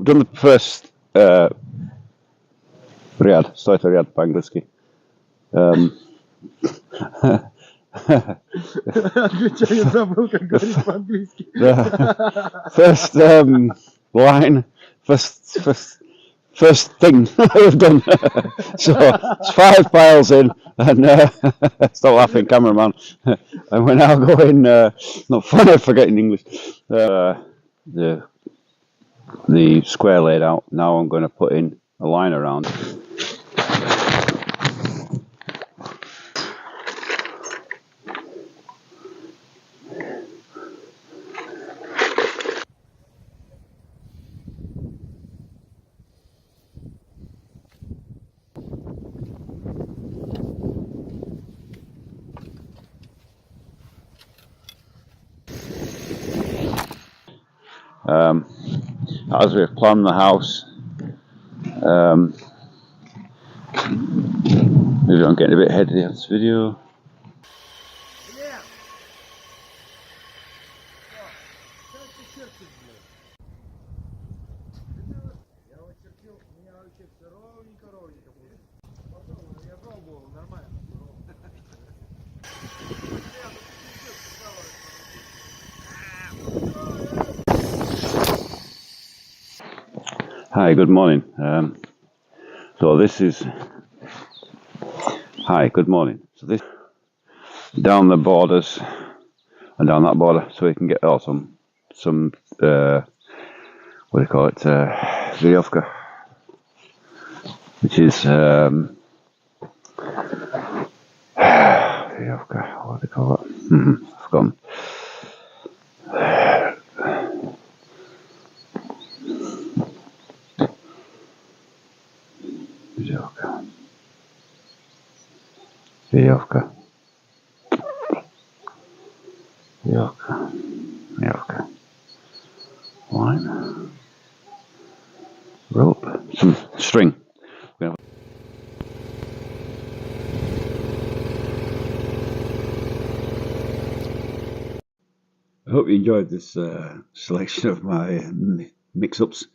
done the first Riyadh, stojí to Riyadh po anglicky. Отвечаю, забыл, как говорить по-английски. First line, first thing we've done. So it's 5 files in, and stop laughing, cameraman. And we're now going. Not funny, forgetting English. The square laid out. Now I'm going to put in a line around. As we've planned the house, maybe I'm getting a bit heady on this video. Hi, good morning. So this is good morning. So this down the borders and down that border, so we can get some what do you call it, Vyovka, which is Vyovka, what do you call it? I've forgotten. Vyovka. Line. Rope. Some string. I hope you enjoyed this selection of my mix-ups.